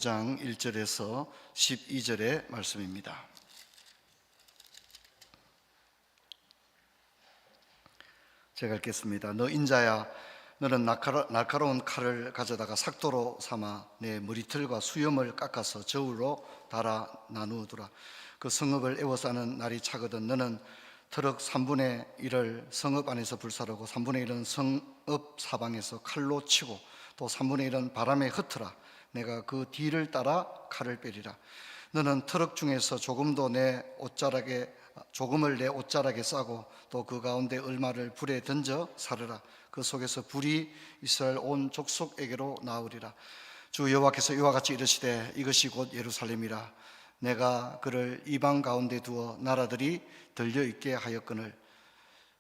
장 1절에서 12절의 말씀입니다. 제가 읽겠습니다. 너 인자야, 너는 날카로운 칼을 가져다가 삭도로 삼아 내 머리털과 수염을 깎아서 저울로 달아 나누어두라. 그 성읍을 에워싸는 날이 차거든 너는 트럭 3분의 1을 성읍 안에서 불사르고 3분의 1은 성읍 사방에서 칼로 치고 또 3분의 1은 바람에 흩어라. 내가 그 뒤를 따라 칼을 빼리라. 너는 트럭 중에서 조금을 내 옷자락에 싸고 또 그 가운데 얼마를 불에 던져 사르라. 그 속에서 불이 이스라엘 온 족속에게로 나으리라. 주 여호와께서 이와 같이 이르시되 이것이 곧 예루살렘이라. 내가 그를 이방 가운데 두어 나라들이 들려 있게 하였거늘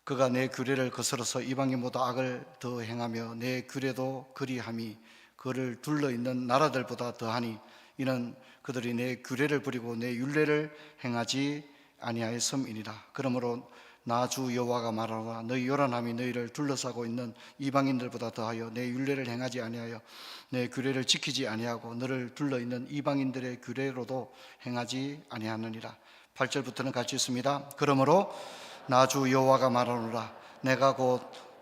그가 내 규례를 거스러서 이방인보다 악을 더 행하며 내 규례도 그리함이 그를 둘러있는 나라들보다 더하니 이는 그들이 내 규례를 버리고 내 율례를 행하지 아니하였음이니라. 그러므로 나 주 여호와가 말하노라. 너희 요란함이 너희를 둘러싸고 있는 이방인들보다 더하여 내 율례를 행하지 아니하여 내 규례를 지키지 아니하고 너를 둘러있는 이방인들의 규례로도 행하지 아니하느니라. 8절부터는 같이 있습니다. 그러므로 나 주 여호와가 말하노라.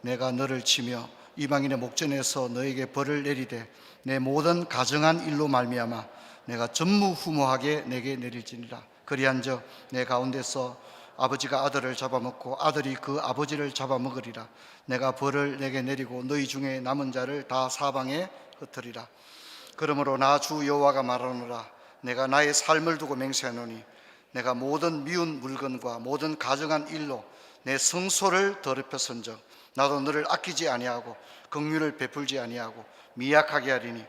내가 너를 치며 이방인의 목전에서 너에게 벌을 내리되 내 모든 가정한 일로 말미암아 내가 전무후무하게 내게 내릴지니라. 그리한즉 내 가운데서 아버지가 아들을 잡아먹고 아들이 그 아버지를 잡아먹으리라. 내가 벌을 내게 내리고 너희 중에 남은 자를 다 사방에 흩으리라. 그러므로 나 주 여호와가 말하노라. 내가 나의 삶을 두고 맹세하노니 내가 모든 미운 물건과 모든 가정한 일로 내 성소를 더럽혔은즉 나도 너를 아끼지 아니하고 긍휼을 베풀지 아니하고 미약하게 하리니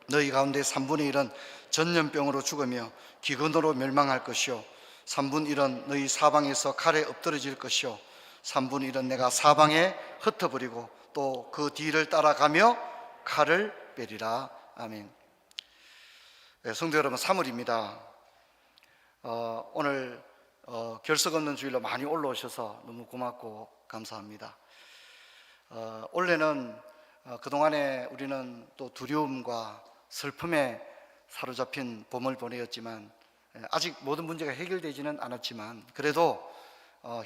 너희 가운데 3분의 1은 전염병으로 죽으며 기근으로 멸망할 것이요 3분의 1은 너희 사방에서 칼에 엎드러질 것이요 3분의 1은 내가 사방에 흩어버리고 또 그 뒤를 따라가며 칼을 빼리라. 아멘. 네, 성도 여러분, 3월입니다. 오늘 결석 없는 주일로 많이 올라오셔서 너무 고맙고 감사합니다. 올해는 그동안에 우리는 또 두려움과 슬픔에 사로잡힌 봄을 보내었지만 아직 모든 문제가 해결되지는 않았지만 그래도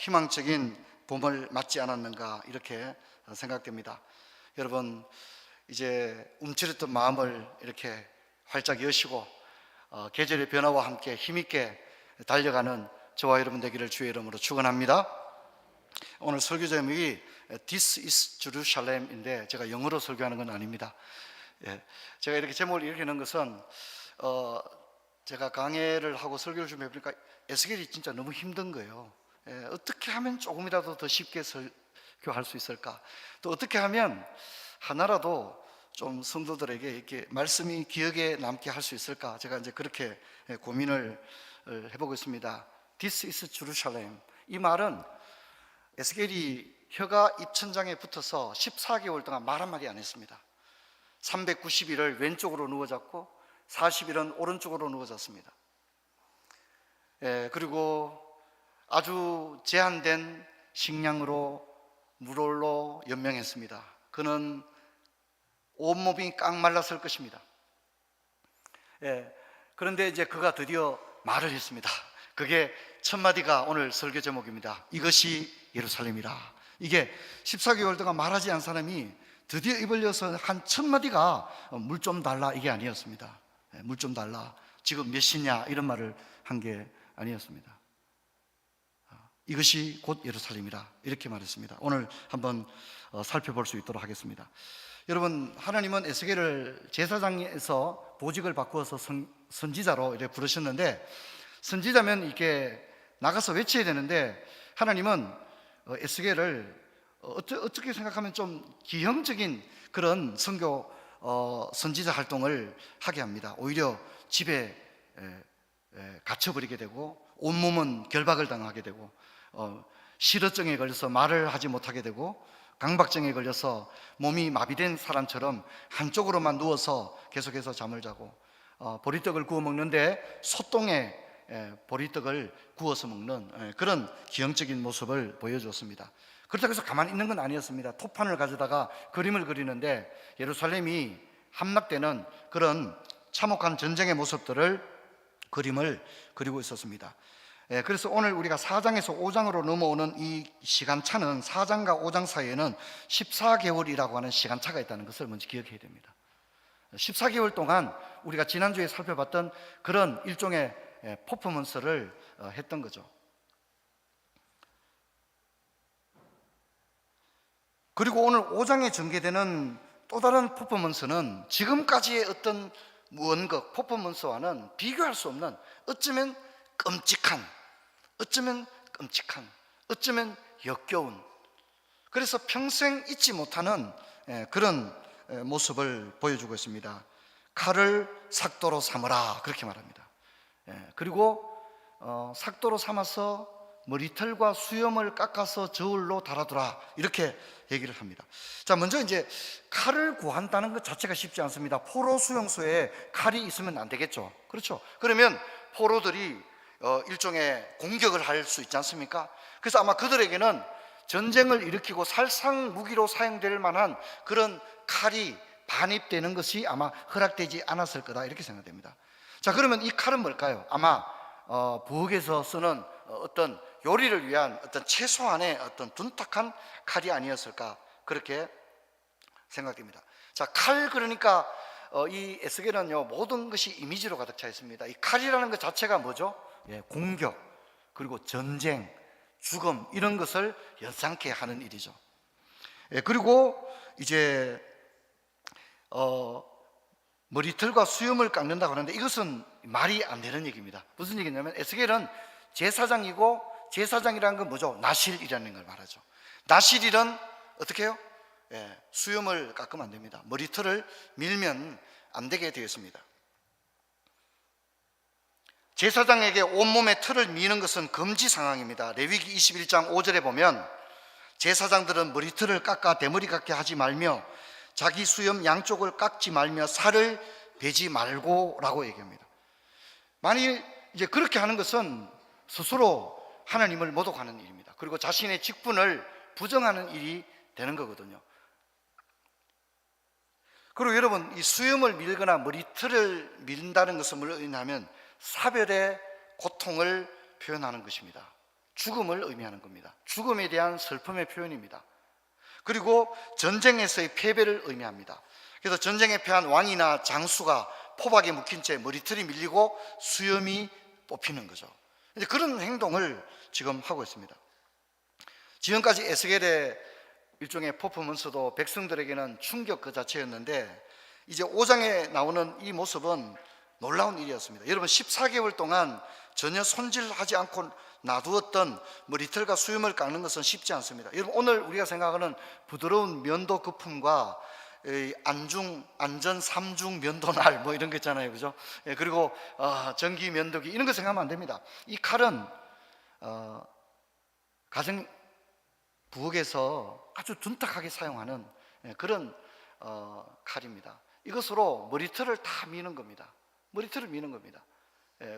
희망적인 봄을 맞지 않았는가 이렇게 생각됩니다. 여러분, 이제 움츠렸던 마음을 이렇게 활짝 여시고 계절의 변화와 함께 힘있게 달려가는 저와 여러분 되기를 주의 이름으로 축원합니다. 오늘 설교 제목이 This is Jerusalem인데 제가 영어로 설교하는 건 아닙니다. 제가 이렇게 제목을 이렇게 넣은 것은 제가 강해를 하고 설교를 좀 해보니까 에스겔이 진짜 너무 힘든 거예요. 어떻게 하면 조금이라도 더 쉽게 설교할 수 있을까? 또 어떻게 하면 하나라도 좀 성도들에게 이렇게 말씀이 기억에 남게 할 수 있을까? 제가 이제 그렇게 고민을 해보고 있습니다. This is Jerusalem. 이 말은 에스겔이 혀가 입천장에 붙어서 14개월 동안 말 한마디 안 했습니다. 390일을 왼쪽으로 누워 잤고 40일은 오른쪽으로 누워 잤습니다. 그리고 아주 제한된 식량으로 물로 연명했습니다. 그는 온몸이 깡 말랐을 것입니다. 그런데 이제 그가 드디어 말을 했습니다. 그게 첫 마디가 오늘 설교 제목입니다. 이것이 예루살렘이라. 이게 14개월 동안 말하지 않은 사람이 드디어 입을 열어서 한 첫 마디가 물 좀 달라 이게 아니었습니다. 물 좀 달라, 지금 몇 시냐 이런 말을 한 게 아니었습니다. 이것이 곧 예루살렘이라 이렇게 말했습니다. 오늘 한번 살펴볼 수 있도록 하겠습니다. 여러분, 하나님은 에스겔을 제사장에서 보직을 바꾸어서 선지자로 이렇게 부르셨는데, 선지자면 이렇게 나가서 외쳐야 되는데 하나님은 에스겔을 어떻게 생각하면 좀 기형적인 그런 선교 선지자 활동을 하게 합니다. 오히려 집에 갇혀버리게 되고 온몸은 결박을 당하게 되고 실어증에 걸려서 말을 하지 못하게 되고 강박증에 걸려서 몸이 마비된 사람처럼 한쪽으로만 누워서 계속해서 잠을 자고 보리떡을 구워 먹는데 소똥에 보리떡을 구워서 먹는 그런 기형적인 모습을 보여주었습니다. 그렇다고 해서 가만히 있는 건 아니었습니다. 토판을 가져다가 그림을 그리는데 예루살렘이 함락되는 그런 참혹한 전쟁의 모습들을 그림을 그리고 있었습니다. 그래서 오늘 우리가 4장에서 5장으로 넘어오는 이 시간차는 4장과 5장 사이에는 14개월이라고 하는 시간차가 있다는 것을 먼저 기억해야 됩니다. 14개월 동안 우리가 지난주에 살펴봤던 그런 일종의 퍼포먼스를 했던 거죠. 그리고 오늘 5장에 전개되는 또 다른 퍼포먼스는 지금까지의 어떤 무언가 퍼포먼스와는 비교할 수 없는, 어쩌면 끔찍한, 어쩌면 역겨운, 그래서 평생 잊지 못하는 그런 모습을 보여주고 있습니다. 칼을 삭도로 삼으라, 그렇게 말합니다. 그리고 삭도로 삼아서 머리털과 수염을 깎아서 저울로 달아두라, 이렇게 얘기를 합니다. 자, 먼저 이제 칼을 구한다는 것 자체가 쉽지 않습니다. 포로 수용소에 칼이 있으면 안 되겠죠. 그렇죠? 그러면 포로들이 일종의 공격을 할 수 있지 않습니까? 그래서 아마 그들에게는 전쟁을 일으키고 살상 무기로 사용될 만한 그런 칼이 반입되는 것이 아마 허락되지 않았을 거다, 이렇게 생각됩니다. 자, 그러면 이 칼은 뭘까요? 아마 부엌에서 쓰는 어떤 요리를 위한 어떤 최소한의 어떤 둔탁한 칼이 아니었을까, 그렇게 생각됩니다. 자, 칼, 그러니까 이 에스겔은요, 모든 것이 이미지로 가득 차 있습니다. 이 칼이라는 것 자체가 뭐죠? 공격, 그리고 전쟁, 죽음, 이런 것을 연상케 하는 일이죠. 그리고 이제 머리털과 수염을 깎는다고 하는데 이것은 말이 안 되는 얘기입니다. 무슨 얘기냐면 에스겔은 제사장이고, 제사장이라는 건 뭐죠? 나실이라는 걸 말하죠. 나실일은 어떻게 해요? 수염을 깎으면 안 됩니다. 머리털을 밀면 안 되게 되어 있습니다. 제사장에게 온몸에 털을 미는 것은 금지 상황입니다. 레위기 21장 5절에 보면 제사장들은 머리털을 깎아 대머리 같게 하지 말며 자기 수염 양쪽을 깎지 말며 살을 베지 말고 라고 얘기합니다. 만일 이제 그렇게 하는 것은 스스로 하나님을 모독하는 일입니다. 그리고 자신의 직분을 부정하는 일이 되는 거거든요. 그리고 여러분, 이 수염을 밀거나 머리털을 밀다는 것은 뭘 의미하면 사별의 고통을 표현하는 것입니다. 죽음을 의미하는 겁니다. 죽음에 대한 슬픔의 표현입니다. 그리고 전쟁에서의 패배를 의미합니다. 그래서 전쟁에 패한 왕이나 장수가 포박에 묵힌 채 머리털이 밀리고 수염이 뽑히는 거죠. 이제 그런 행동을 지금 하고 있습니다. 지금까지 에스겔의 일종의 퍼포먼스도 백성들에게는 충격 그 자체였는데, 이제 5장에 나오는 이 모습은 놀라운 일이었습니다. 여러분, 14개월 동안 전혀 손질하지 않고 놔두었던 머리털과 수염을 깎는 것은 쉽지 않습니다. 여러분, 오늘 우리가 생각하는 부드러운 면도 거품과 안전 3중 면도날 뭐 이런 거 있잖아요, 그죠? 그리고 전기 면도기, 이런 거 생각하면 안 됩니다. 이 칼은 가정 부엌에서 아주 둔탁하게 사용하는 그런 칼입니다. 이것으로 머리털을 다 미는 겁니다. 머리털을 미는 겁니다.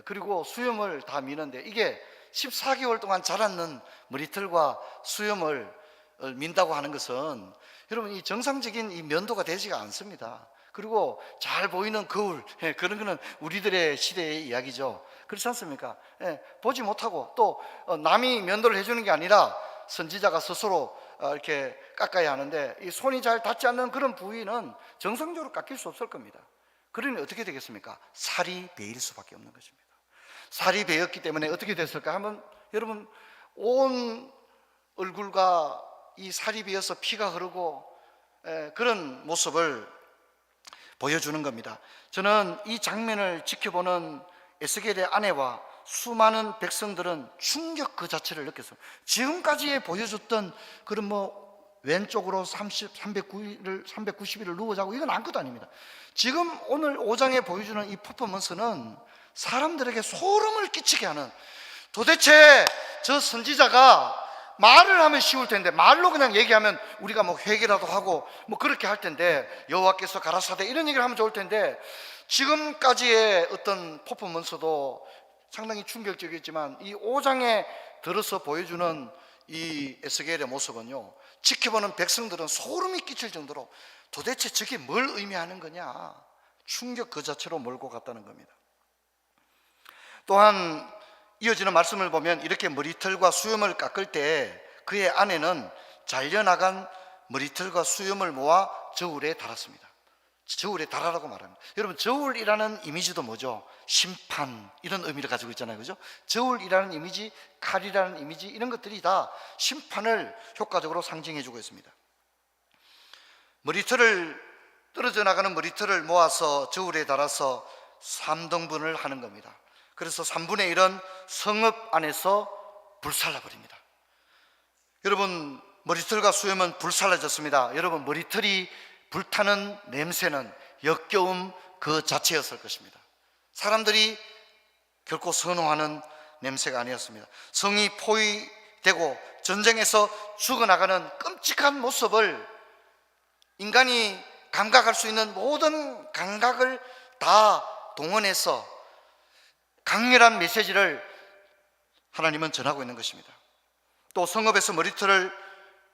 그리고 수염을 다 미는데, 이게 14개월 동안 자랐는 머리털과 수염을 민다고 하는 것은 여러분, 이 정상적인 이 면도가 되지가 않습니다. 그리고 잘 보이는 거울, 그런 거는 우리들의 시대의 이야기죠. 그렇지 않습니까? 보지 못하고 또 남이 면도를 해주는 게 아니라 선지자가 스스로 이렇게 깎아야 하는데, 이 손이 잘 닿지 않는 그런 부위는 정상적으로 깎일 수 없을 겁니다. 그러니 어떻게 되겠습니까? 살이 베일 수밖에 없는 것입니다. 살이 베었기 때문에 어떻게 됐을까 하면, 여러분, 온 얼굴과 이 살이 베어서 피가 흐르고 그런 모습을 보여주는 겁니다. 저는 이 장면을 지켜보는 에스겔의 아내와 수많은 백성들은 충격 그 자체를 느꼈어요. 지금까지 보여줬던 그런 왼쪽으로 390일을 누워 자고, 이건 아무것도 아닙니다. 지금 오늘 5장에 보여주는 이 퍼포먼스는 사람들에게 소름을 끼치게 하는, 도대체 저 선지자가 말을 하면 쉬울 텐데, 말로 그냥 얘기하면 우리가 회개라도 하고 그렇게 할 텐데, 여호와께서 가라사대 이런 얘기를 하면 좋을 텐데, 지금까지의 어떤 퍼포먼스도 상당히 충격적이었지만 이 5장에 들어서 보여주는 이 에스겔의 모습은요, 지켜보는 백성들은 소름이 끼칠 정도로 도대체 저게 뭘 의미하는 거냐, 충격 그 자체로 몰고 갔다는 겁니다. 또한 이어지는 말씀을 보면 이렇게 머리털과 수염을 깎을 때 그의 아내는 잘려나간 머리털과 수염을 모아 저울에 달았습니다. 저울에 달아라고 말합니다. 여러분, 저울이라는 이미지도 뭐죠? 심판, 이런 의미를 가지고 있잖아요, 그죠? 저울이라는 이미지, 칼이라는 이미지, 이런 것들이 다 심판을 효과적으로 상징해 주고 있습니다. 머리털을, 떨어져 나가는 머리털을 모아서 저울에 달아서 3등분을 하는 겁니다. 그래서 3분의 1은 성읍 안에서 불살라 버립니다. 여러분, 머리털과 수염은 불살라졌습니다. 여러분, 머리털이 불타는 냄새는 역겨움 그 자체였을 것입니다. 사람들이 결코 선호하는 냄새가 아니었습니다. 성이 포위되고 전쟁에서 죽어나가는 끔찍한 모습을 인간이 감각할 수 있는 모든 감각을 다 동원해서 강렬한 메시지를 하나님은 전하고 있는 것입니다. 또 성읍에서 머리털을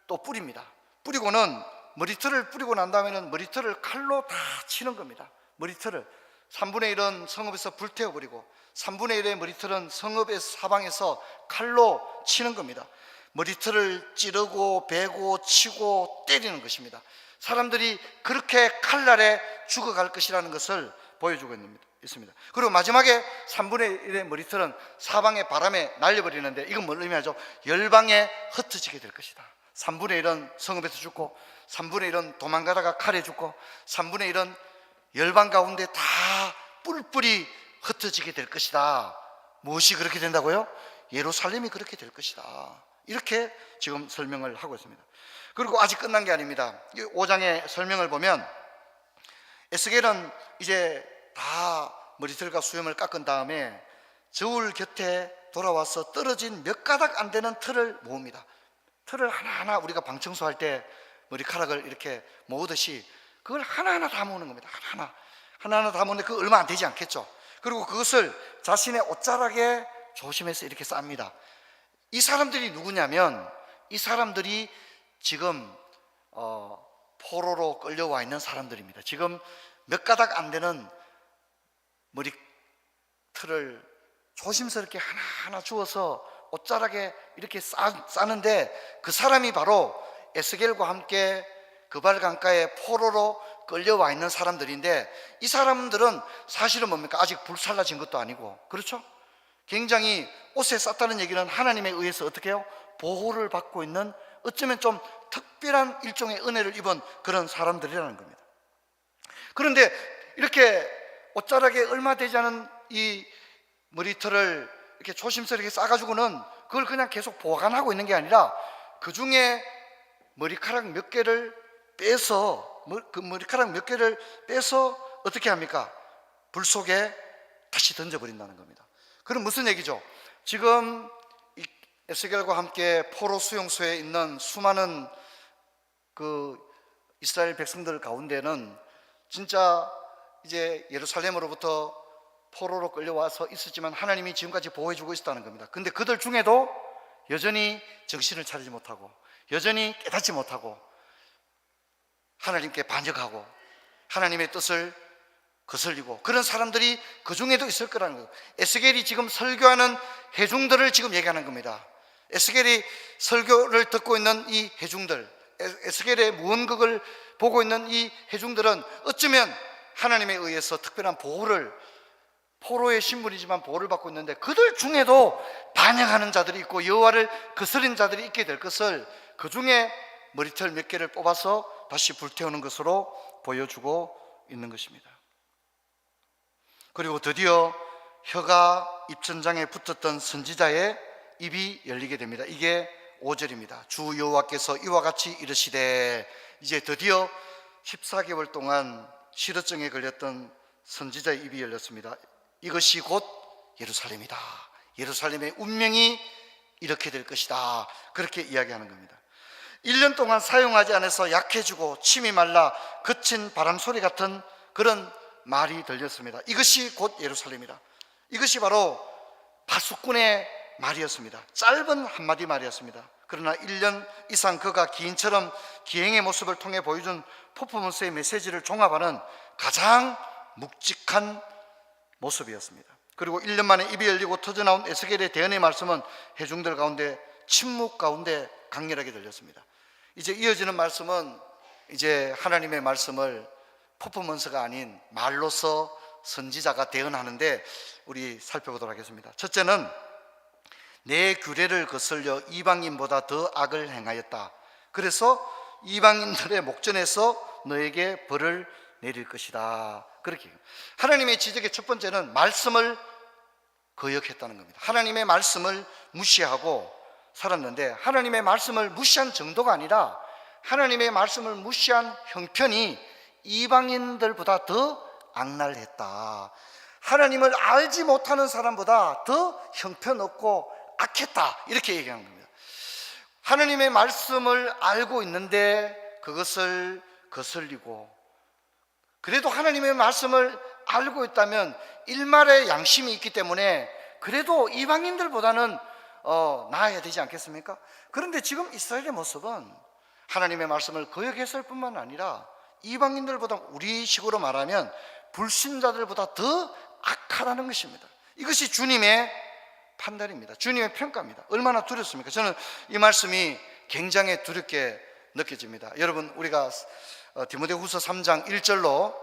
또 뿌립니다. 뿌리고는, 머리털을 뿌리고 난 다음에는 머리털을 칼로 다 치는 겁니다. 머리털을 3분의 1은 성읍에서 불태워버리고 3분의 1의 머리털은 성읍의 사방에서 칼로 치는 겁니다. 머리털을 찌르고 베고 치고 때리는 것입니다. 사람들이 그렇게 칼날에 죽어갈 것이라는 것을 보여주고 있습니다. 그리고 마지막에 3분의 1의 머리털은 사방의 바람에 날려버리는데, 이건 뭘 의미하죠? 열방에 흩어지게 될 것이다. 3분의 1은 성읍에서 죽고 3분의 1은 도망가다가 칼에 죽고 3분의 1은 열방 가운데 다 뿔뿔이 흩어지게 될 것이다. 무엇이 그렇게 된다고요? 예루살렘이 그렇게 될 것이다. 이렇게 지금 설명을 하고 있습니다. 그리고 아직 끝난 게 아닙니다. 5장의 설명을 보면 에스겔은 이제 다 머리털과 수염을 깎은 다음에 저울 곁에 돌아와서 떨어진 몇 가닥 안 되는 털을 모읍니다. 털을 하나하나 우리가 방청소할 때 머리카락을 이렇게 모으듯이 그걸 하나하나 다 모으는 겁니다. 하나하나 다 모으는데 그 얼마 안 되지 않겠죠. 그리고 그것을 자신의 옷자락에 조심해서 이렇게 쌉니다. 이 사람들이 누구냐면, 이 사람들이 지금 포로로 끌려와 있는 사람들입니다. 지금 몇 가닥 안 되는 머리털을 조심스럽게 하나하나 주워서 옷자락에 이렇게 싸는데, 그 사람이 바로 에스겔과 함께 그발 강가에 포로로 끌려와 있는 사람들인데, 이 사람들은 사실은 뭡니까? 아직 불살라진 것도 아니고, 그렇죠? 굉장히 옷에 쌌다는 얘기는 하나님에 의해서 어떻게 해요? 보호를 받고 있는, 어쩌면 좀 특별한 일종의 은혜를 입은 그런 사람들이라는 겁니다. 그런데 이렇게 옷자락에 얼마 되지 않은 이 머리털을 이렇게 조심스럽게 싸가지고는 그걸 그냥 계속 보관하고 있는 게 아니라 그 중에 머리카락 몇 개를 빼서, 그 머리카락 몇 개를 빼서 어떻게 합니까? 불 속에 다시 던져버린다는 겁니다. 그럼 무슨 얘기죠? 지금 이 에스겔과 함께 포로 수용소에 있는 수많은 그 이스라엘 백성들 가운데는 진짜 이제 예루살렘으로부터 포로로 끌려와서 있었지만 하나님이 지금까지 보호해주고 있었다는 겁니다. 근데 그들 중에도 여전히 정신을 차리지 못하고, 여전히 깨닫지 못하고, 하나님께 반역하고 하나님의 뜻을 거슬리고, 그런 사람들이 그 중에도 있을 거라는 거예요. 에스겔이 지금 설교하는 회중들을 지금 얘기하는 겁니다. 에스겔이 설교를 듣고 있는 이 회중들, 에스겔의 무언극을 보고 있는 이 회중들은 어쩌면 하나님에 의해서 특별한 보호를, 포로의 신분이지만 보호를 받고 있는데, 그들 중에도 반역하는 자들이 있고 여호와를 거스린 자들이 있게 될 것을 그 중에 머리털 몇 개를 뽑아서 다시 불태우는 것으로 보여주고 있는 것입니다. 그리고 드디어 혀가 입천장에 붙었던 선지자의 입이 열리게 됩니다. 이게 5절입니다. 주 여호와께서 이와 같이 이르시되, 이제 드디어 14개월 동안 실어증에 걸렸던 선지자의 입이 열렸습니다. 이것이 곧 예루살렘이다. 예루살렘의 운명이 이렇게 될 것이다. 그렇게 이야기하는 겁니다. 1년 동안 사용하지 않아서 약해지고 침이 말라 거친 바람 소리 같은 그런 말이 들렸습니다. 이것이 곧 예루살렘이다. 이것이 바로 파수꾼의 말이었습니다. 짧은 한마디 말이었습니다. 그러나 1년 이상 그가 기인처럼 기행의 모습을 통해 보여준 퍼포먼스의 메시지를 종합하는 가장 묵직한 모습이었습니다. 그리고 1년 만에 입이 열리고 터져나온 에스겔의 대언의 말씀은 회중들 가운데 침묵 가운데 강렬하게 들렸습니다. 이제 이어지는 말씀은 이제 하나님의 말씀을 퍼포먼스가 아닌 말로서 선지자가 대언하는데 우리 살펴보도록 하겠습니다. 첫째는 내 규례를 거슬려 이방인보다 더 악을 행하였다. 그래서 이방인들의 목전에서 너에게 벌을 내릴 것이다. 그렇게 하나님의 지적의 첫 번째는 말씀을 거역했다는 겁니다. 하나님의 말씀을 무시하고 살았는데 하나님의 말씀을 무시한 정도가 아니라 하나님의 말씀을 무시한 형편이 이방인들보다 더 악랄했다. 하나님을 알지 못하는 사람보다 더 형편없고 악했다. 이렇게 얘기하는 겁니다. 하나님의 말씀을 알고 있는데 그것을 거슬리고, 그래도 하나님의 말씀을 알고 있다면 일말의 양심이 있기 때문에 그래도 이방인들보다는 나아야 되지 않겠습니까? 그런데 지금 이스라엘의 모습은 하나님의 말씀을 거역했을 뿐만 아니라 이방인들보다, 우리 식으로 말하면 불신자들보다 더 악하다는 것입니다. 이것이 주님의 판단입니다. 주님의 평가입니다. 얼마나 두렵습니까? 저는 이 말씀이 굉장히 두렵게 느껴집니다. 여러분, 우리가 디모데후서 3장 1절로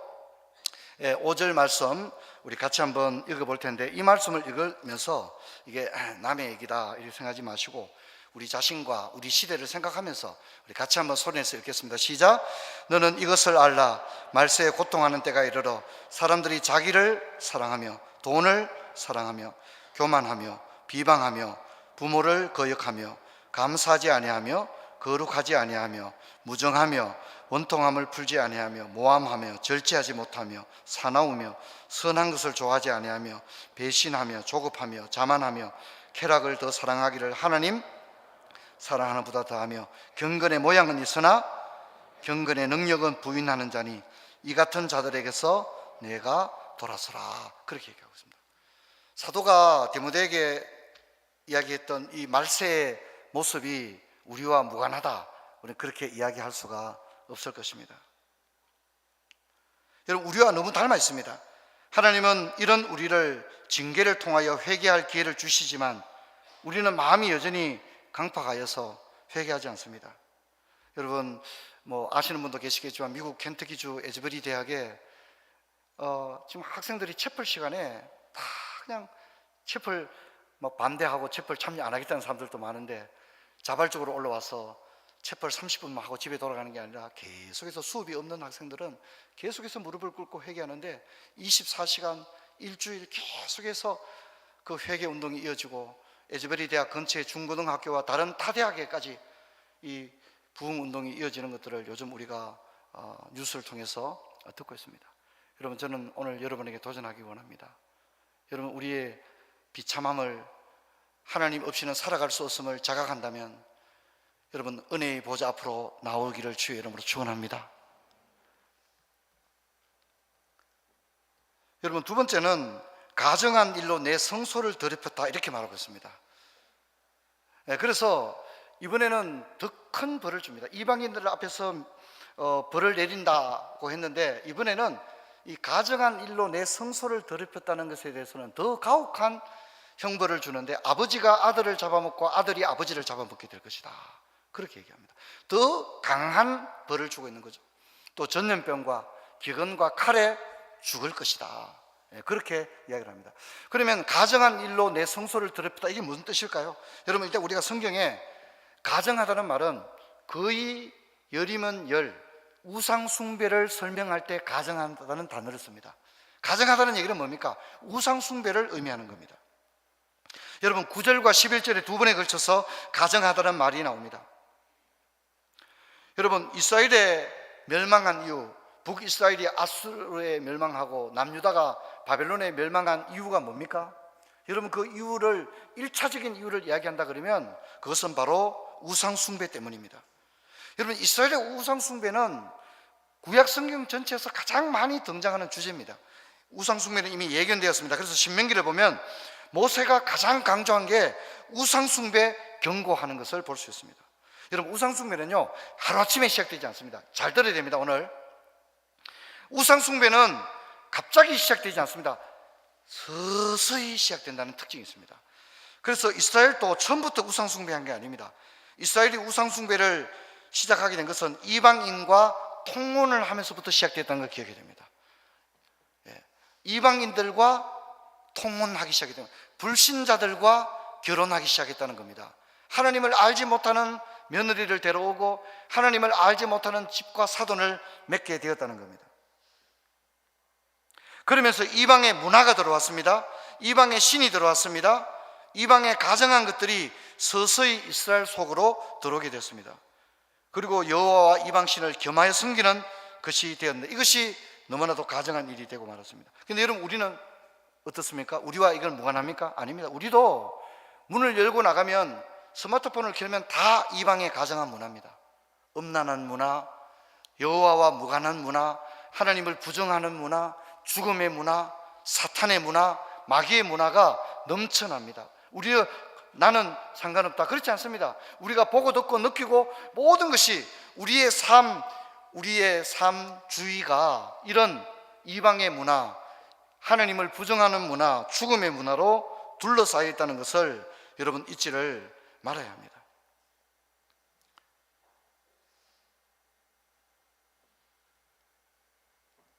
5절 말씀 우리 같이 한번 읽어볼 텐데, 이 말씀을 읽으면서 이게 남의 얘기다 이렇게 생각하지 마시고 우리 자신과 우리 시대를 생각하면서 우리 같이 한번 소리내서 읽겠습니다. 시작. 너는 이것을 알라. 말세에 고통하는 때가 이르러 사람들이 자기를 사랑하며 돈을 사랑하며 교만하며 비방하며 부모를 거역하며 감사하지 아니하며 거룩하지 아니하며 무정하며 원통함을 풀지 아니하며 모함하며 절제하지 못하며 사나우며 선한 것을 좋아하지 아니하며 배신하며 조급하며 자만하며 쾌락을 더 사랑하기를 하나님 사랑하는 보다 더하며 경건의 모양은 있으나 경건의 능력은 부인하는 자니 이 같은 자들에게서 내가 돌아서라. 그렇게 얘기하고 있습니다. 사도가 디모데에게 이야기했던 이 말세의 모습이 우리와 무관하다, 우리는 그렇게 이야기할 수가 없을 것입니다. 여러분, 우리와 너무 닮아 있습니다. 하나님은 이런 우리를 징계를 통하여 회개할 기회를 주시지만 우리는 마음이 여전히 강팍하여서 회개하지 않습니다. 여러분, 아시는 분도 계시겠지만 미국 켄터키주 에즈버리 대학에 지금 학생들이 채플 시간에 다 그냥 채플 반대하고 채플 참여 안 하겠다는 사람들도 많은데 자발적으로 올라와서 채플 30분만 하고 집에 돌아가는 게 아니라 계속해서 수업이 없는 학생들은 계속해서 무릎을 꿇고 회개하는데 24시간 일주일 계속해서 그 회개 운동이 이어지고 에즈베리 대학 근처의 중고등학교와 다른 타 대학에까지 이 부흥 운동이 이어지는 것들을 요즘 우리가 뉴스를 통해서 듣고 있습니다. 여러분, 저는 오늘 여러분에게 도전하기 원합니다. 여러분, 우리의 비참함을, 하나님 없이는 살아갈 수 없음을 자각한다면 여러분, 은혜의 보좌 앞으로 나오기를 주의 이름으로 축원합니다. 여러분, 두 번째는 가정한 일로 내 성소를 더럽혔다, 이렇게 말하고 있습니다. 그래서 이번에는 더 큰 벌을 줍니다. 이방인들 앞에서 벌을 내린다고 했는데 이번에는 이 가정한 일로 내 성소를 더럽혔다는 것에 대해서는 더 가혹한 형벌을 주는데, 아버지가 아들을 잡아먹고 아들이 아버지를 잡아먹게 될 것이다, 그렇게 얘기합니다. 더 강한 벌을 주고 있는 거죠. 또 전염병과 기근과 칼에 죽을 것이다, 그렇게 이야기를 합니다. 그러면 가정한 일로 내 성소를 더럽히다, 이게 무슨 뜻일까요? 여러분, 일단 우리가 성경에 가정하다는 말은 거의 열이면 열, 우상 숭배를 설명할 때 가정하다는 단어를 씁니다. 가정하다는 얘기는 뭡니까? 우상 숭배를 의미하는 겁니다. 여러분, 9절과 11절에 두 번에 걸쳐서 가정하다는 말이 나옵니다. 여러분, 이스라엘의 멸망한 이유, 북이스라엘이 아수르에 멸망하고 남유다가 바벨론에 멸망한 이유가 뭡니까? 여러분, 그 이유를, 1차적인 이유를 이야기한다 그러면 그것은 바로 우상 숭배 때문입니다. 여러분, 이스라엘의 우상 숭배는 구약 성경 전체에서 가장 많이 등장하는 주제입니다. 우상 숭배는 이미 예견되었습니다. 그래서 신명기를 보면 모세가 가장 강조한 게 우상 숭배 경고하는 것을 볼 수 있습니다. 여러분, 우상 숭배는요, 하루아침에 시작되지 않습니다. 잘 들어야 됩니다. 오늘 우상 숭배는 갑자기 시작되지 않습니다. 서서히 시작된다는 특징이 있습니다. 그래서 이스라엘도 처음부터 우상숭배한 게 아닙니다. 이스라엘이 우상숭배를 시작하게 된 것은 이방인과 통혼을 하면서부터 시작됐다는 걸 기억해야 됩니다. 이방인들과 통혼하기 시작했다는, 불신자들과 결혼하기 시작했다는 겁니다. 하나님을 알지 못하는 며느리를 데려오고 하나님을 알지 못하는 집과 사돈을 맺게 되었다는 겁니다. 그러면서 이방의 문화가 들어왔습니다. 이방의 신이 들어왔습니다. 이방의 가정한 것들이 서서히 이스라엘 속으로 들어오게 됐습니다. 그리고 여호와와 이방신을 겸하여 섬기는 것이 되었는데, 이것이 너무나도 가정한 일이 되고 말았습니다. 그런데 여러분, 우리는 어떻습니까? 우리와 이건 무관합니까? 아닙니다. 우리도 문을 열고 나가면, 스마트폰을 켜면 다 이방의 가정한 문화입니다. 음란한 문화, 여호와와 무관한 문화, 하나님을 부정하는 문화, 죽음의 문화, 사탄의 문화, 마귀의 문화가 넘쳐납니다. 나는 상관없다, 그렇지 않습니다. 우리가 보고 듣고 느끼고 모든 것이 우리의 삶 주의가 이런 이방의 문화, 하나님을 부정하는 문화, 죽음의 문화로 둘러싸여 있다는 것을 여러분 잊지를 말아야 합니다.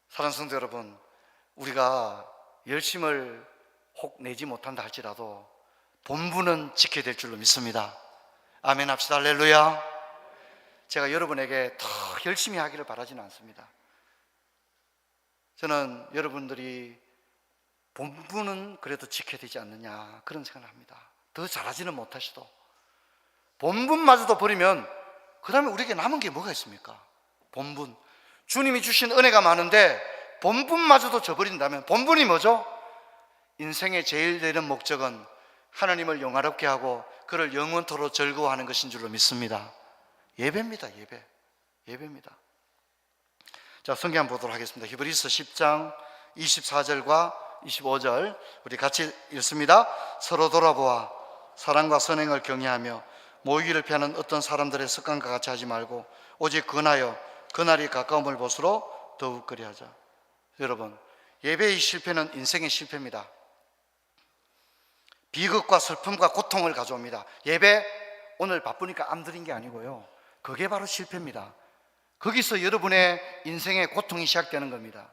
사랑하는 성도 여러분, 우리가 열심을 혹 내지 못한다 할지라도 본분은 지켜야 될 줄로 믿습니다. 아멘 합시다. 할렐루야. 제가 여러분에게 더 열심히 하기를 바라지는 않습니다. 저는 여러분들이 본분은 그래도 지켜야 되지 않느냐, 그런 생각을 합니다. 더 잘하지는 못하셔도 본분마저도 버리면 그 다음에 우리에게 남은 게 뭐가 있습니까? 본분. 주님이 주신 은혜가 많은데 본분마저도 저버린다면, 본분이 뭐죠? 인생의 제일 되는 목적은 하나님을 영화롭게 하고 그를 영원토록 즐거워하는 것인 줄로 믿습니다. 예배입니다. 예배입니다. 자, 성경 한번 보도록 하겠습니다. 히브리서 10장 24절과 25절 우리 같이 읽습니다. 서로 돌아보아 사랑과 선행을 경외하며 모이기를 피하는 어떤 사람들의 습관과 같이 하지 말고 오직 근하여 그날이 가까움을 볼수록 더욱 그리하자. 여러분, 예배의 실패는 인생의 실패입니다. 비극과 슬픔과 고통을 가져옵니다. 예배, 오늘 바쁘니까 안 드린 게 아니고요, 그게 바로 실패입니다. 거기서 여러분의 인생의 고통이 시작되는 겁니다.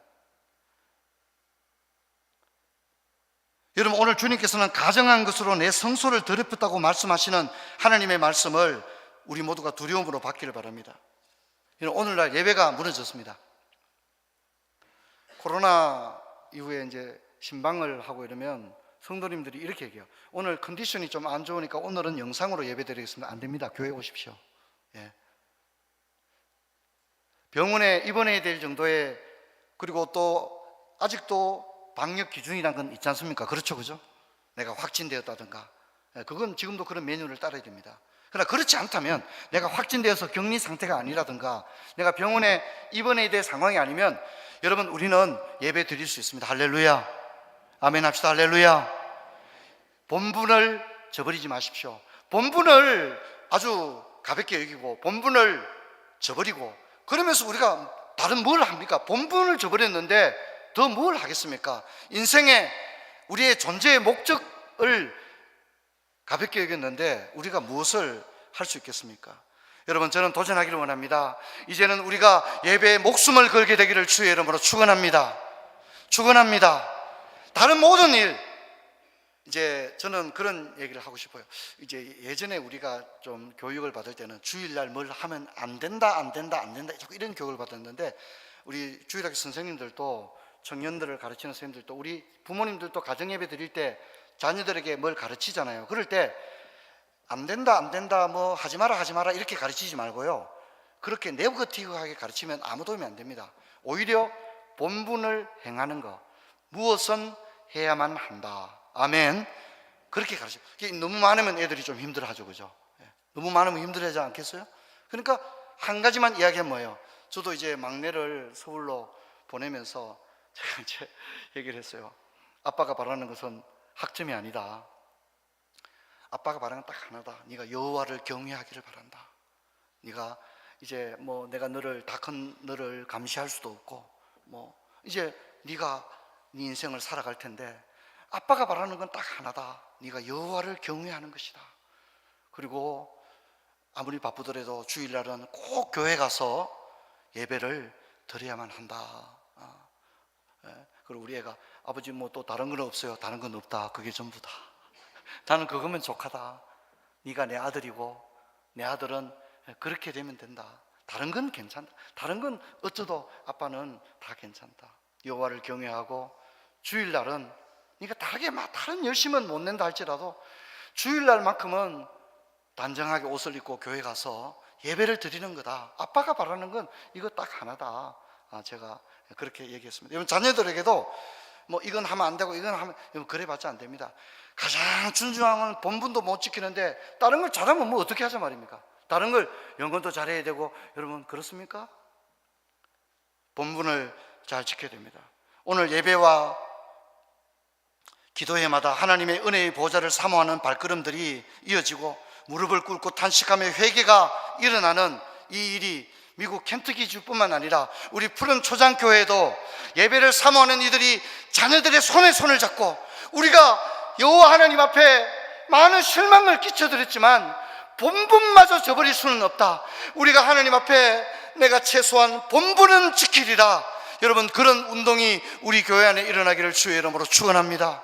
여러분, 오늘 주님께서는 가정한 것으로 내 성소를 더럽혔다고 말씀하시는 하나님의 말씀을 우리 모두가 두려움으로 받기를 바랍니다. 오늘날 예배가 무너졌습니다. 코로나 이후에 이제 신방을 하고 이러면 성도님들이 이렇게 얘기해요. 오늘 컨디션이 좀 안 좋으니까 오늘은 영상으로 예배 드리겠습니다. 안 됩니다. 교회 오십시오. 예. 병원에 입원해야 될 정도의, 그리고 또 아직도 방역 기준이란 건 있지 않습니까? 그렇죠, 그죠? 내가 확진되었다든가, 그건 지금도 그런 메뉴를 따라야 됩니다. 그러나 그렇지 않다면, 내가 확진되어서 격리 상태가 아니라든가 내가 병원에 입원해야 될 상황이 아니면, 여러분, 우리는 예배 드릴 수 있습니다. 할렐루야. 아멘 합시다. 할렐루야. 본분을 저버리지 마십시오. 본분을 아주 가볍게 여기고 본분을 저버리고, 그러면서 우리가 다른 뭘 합니까? 본분을 저버렸는데 더 뭘 하겠습니까? 인생의 우리의 존재의 목적을 가볍게 여겼는데 우리가 무엇을 할 수 있겠습니까? 여러분, 저는 도전하기를 원합니다. 이제는 우리가 예배에 목숨을 걸게 되기를 주의 이름으로 축원합니다. 다른 모든 일, 이제 저는 그런 얘기를 하고 싶어요. 이제 예전에 우리가 좀 교육을 받을 때는 주일날 뭘 하면 안 된다 자꾸 이런 교육을 받았는데, 우리 주일학교 선생님들도, 청년들을 가르치는 선생님들도, 우리 부모님들도 가정예배 드릴 때 자녀들에게 뭘 가르치잖아요. 그럴 때 안 된다 뭐 하지 마라 이렇게 가르치지 말고요, 그렇게 네거티브하게 가르치면 아무 도움이 안 됩니다. 오히려 본분을 행하는 것, 무엇은 해야만 한다. 아멘. 그렇게 가르쳐. 너무 많으면 애들이 좀 힘들어하죠, 그죠? 너무 많으면 힘들어하지 않겠어요? 그러니까 한 가지만 이야기하면 뭐예요? 저도 이제 막내를 서울로 보내면서 제가 이제 얘기를 했어요. 아빠가 바라는 것은 학점이 아니다. 아빠가 바라는 건 딱 하나다. 네가 여호와를 경외하기를 바란다. 네가 이제 뭐 내가 다 큰 너를 감시할 수도 없고, 뭐 이제 네가 네 인생을 살아갈 텐데 아빠가 바라는 건 딱 하나다. 네가 여호와를 경외하는 것이다. 그리고 아무리 바쁘더라도 주일날은 꼭 교회 가서 예배를 드려야만 한다. 그리고 우리 애가 아버지 뭐 또 다른 건 없어요. 다른 건 없다. 그게 전부다. 나는 그거면 족하다. 네가 내 아들이고 내 아들은 그렇게 되면 된다. 다른 건 괜찮다. 다른 건 어쩌도 아빠는 다 괜찮다. 여호와를 경외하고 주일날은 네가 다른 열심은 못 낸다 할지라도 주일날만큼은 단정하게 옷을 입고 교회 가서 예배를 드리는 거다. 아빠가 바라는 건 이거 딱 하나다. 제가 그렇게 얘기했습니다. 여러분 자녀들에게도 뭐 이건 하면 안 되고 이건 하면, 여러분 그래봤자 안 됩니다. 가장 중요한 본분도 못 지키는데 다른 걸 잘하면 뭐 어떻게 하자 말입니까? 다른 걸 영어도 잘해야 되고. 여러분 그렇습니까? 본분을 잘 지켜야 됩니다. 오늘 예배와 기도회마다 하나님의 은혜의 보좌를 사모하는 발걸음들이 이어지고 무릎을 꿇고 탄식하며 회개가 일어나는 이 일이 미국 켄터키주뿐만 아니라 우리 푸른 초장교회도 예배를 사모하는 이들이 자녀들의 손에 손을 잡고, 우리가 여호와 하나님 앞에 많은 실망을 끼쳐드렸지만 본분마저 저버릴 수는 없다. 우리가 하나님 앞에 내가 최소한 본분은 지키리라. 여러분 그런 운동이 우리 교회 안에 일어나기를 주의 이름으로 축원합니다.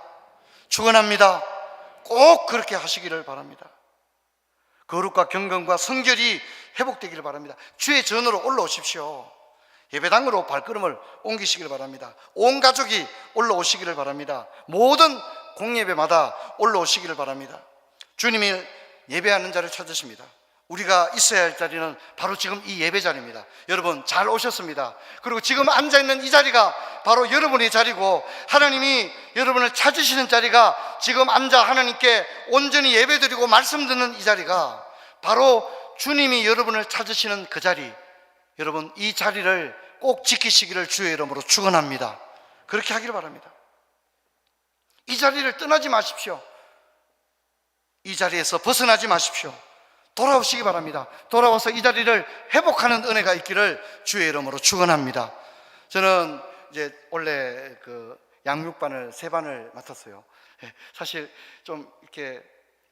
축원합니다. 꼭 그렇게 하시기를 바랍니다. 거룩과 경건과 성결이 회복되기를 바랍니다. 주의 전으로 올라오십시오. 예배당으로 발걸음을 옮기시기를 바랍니다. 온 가족이 올라오시기를 바랍니다. 모든 공예배마다 올라오시기를 바랍니다. 주님이 예배하는 자를 찾으십니다. 우리가 있어야 할 자리는 바로 지금 이 예배 자리입니다. 여러분 잘 오셨습니다. 그리고 지금 앉아있는 이 자리가 바로 여러분의 자리고, 하나님이 여러분을 찾으시는 자리가 지금 앉아 하나님께 온전히 예배드리고 말씀 듣는 이 자리가 바로 주님이 여러분을 찾으시는 그 자리. 여러분 이 자리를 꼭 지키시기를 주의 이름으로 축원합니다. 그렇게 하기를 바랍니다. 이 자리를 떠나지 마십시오. 이 자리에서 벗어나지 마십시오. 돌아오시기 바랍니다. 돌아와서 이 자리를 회복하는 은혜가 있기를 주의 이름으로 축원합니다. 저는 이제 원래 그 양육반을 3반을 맡았어요. 사실 좀 이렇게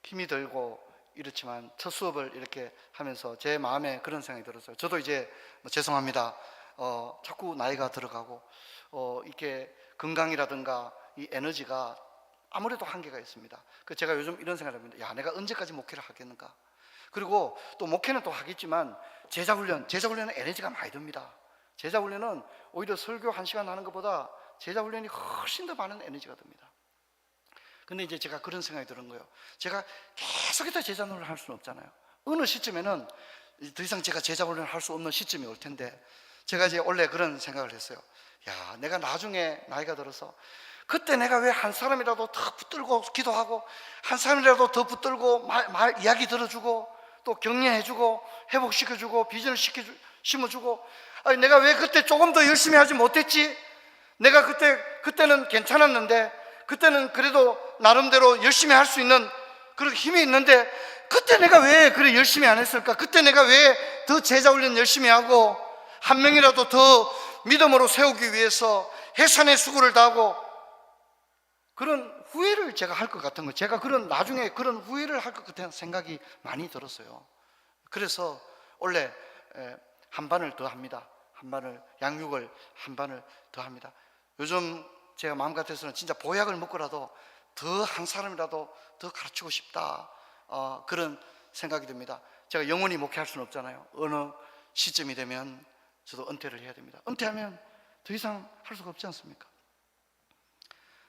힘이 들고 이렇지만 첫 수업을 이렇게 하면서 제 마음에 그런 생각이 들었어요. 저도 이제 죄송합니다. 자꾸 나이가 들어가고 이렇게 건강이라든가 이 에너지가 아무래도 한계가 있습니다. 제가 요즘 이런 생각을 합니다. 야, 내가 언제까지 목회를 하겠는가? 그리고 또 목회는 또 하겠지만 제자훈련은 에너지가 많이 듭니다. 제자훈련은 오히려 설교 1시간 하는 것보다 제자훈련이 훨씬 더 많은 에너지가 듭니다. 근데 이제 제가 그런 생각이 드는 거예요. 제가 계속해서 제자훈련을 할 수는 없잖아요. 어느 시점에는 더 이상 제가 제자훈련을 할 수 없는 시점이 올 텐데, 제가 이제 원래 그런 생각을 했어요. 야, 내가 나중에 나이가 들어서 그때 내가 왜 한 사람이라도 더 붙들고 기도하고, 한 사람이라도 더 붙들고 말 이야기 들어주고, 또 격려해주고 회복시켜주고 비전을 심어주고, 아니 내가 왜 그때 조금 더 열심히 하지 못했지? 내가 그때는 괜찮았는데, 그때는 그래도 나름대로 열심히 할 수 있는 그런 힘이 있는데, 그때 내가 왜 그래 열심히 안 했을까? 그때 내가 왜 더 제자훈련 열심히 하고 한 명이라도 더 믿음으로 세우기 위해서 해산의 수고를 다하고, 그런 후회를 제가 할 것 같은 거, 제가 나중에 그런 후회를 할 것 같은 생각이 많이 들었어요. 그래서 원래 한 반을 더 합니다. 양육을 한 반을 더 합니다. 요즘 제가 마음 같아서는 진짜 보약을 먹고라도 더 한 사람이라도 더 가르치고 싶다, 그런 생각이 듭니다. 제가 영원히 목회할 수는 없잖아요. 어느 시점이 되면 저도 은퇴를 해야 됩니다. 은퇴하면 더 이상 할 수가 없지 않습니까?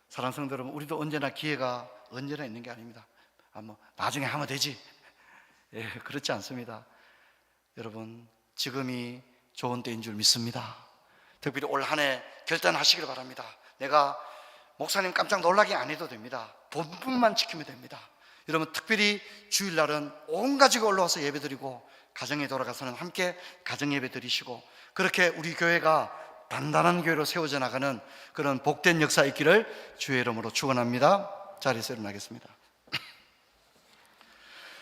사랑하는 성도 여러분, 우리도 언제나 기회가 있는 게 아닙니다. 나중에 하면 되지, 그렇지 않습니다. 여러분 지금이 좋은 때인 줄 믿습니다. 특별히 올 한 해 결단하시길 바랍니다. 내가 목사님 깜짝 놀라게 안 해도 됩니다. 본분만 지키면 됩니다. 여러분 특별히 주일날은 온 가족이 올라와서 예배드리고, 가정에 돌아가서는 함께 가정예배 드리시고, 그렇게 우리 교회가 단단한 교회로 세워져 나가는 그런 복된 역사 있기를 주의 이름으로 축원합니다. 자리에서 일어나겠습니다.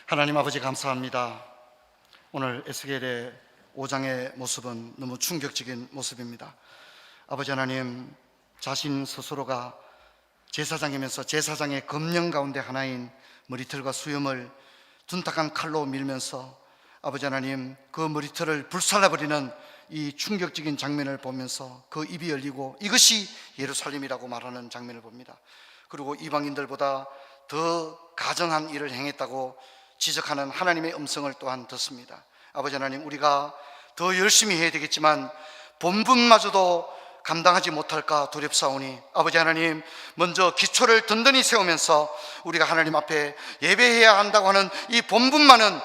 하나님 아버지 감사합니다. 오늘 에스겔의 5장의 모습은 너무 충격적인 모습입니다. 아버지 하나님, 자신 스스로가 제사장이면서 제사장의 검령 가운데 하나인 머리털과 수염을 둔탁한 칼로 밀면서 아버지 하나님, 그 머리털을 불살라버리는 이 충격적인 장면을 보면서 그 입이 열리고 이것이 예루살렘이라고 말하는 장면을 봅니다. 그리고 이방인들보다 더 가정한 일을 행했다고 지적하는 하나님의 음성을 또한 듣습니다. 아버지 하나님, 우리가 더 열심히 해야 되겠지만 본분마저도 감당하지 못할까 두렵사오니 아버지 하나님, 먼저 기초를 든든히 세우면서 우리가 하나님 앞에 예배해야 한다고 하는 이 본분만은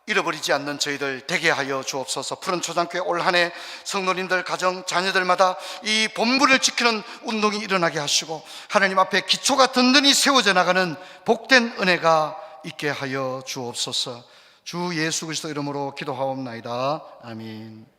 잃어버리지 않는 저희들 되게 하여 주옵소서. 푸른 초장교회 올 한 해 성도님들, 가정, 자녀들마다 이 본분을 지키는 운동이 일어나게 하시고 하나님 앞에 기초가 든든히 세워져 나가는 복된 은혜가 있게 하여 주옵소서. 주 예수 그리스도 이름으로 기도하옵나이다. 아멘.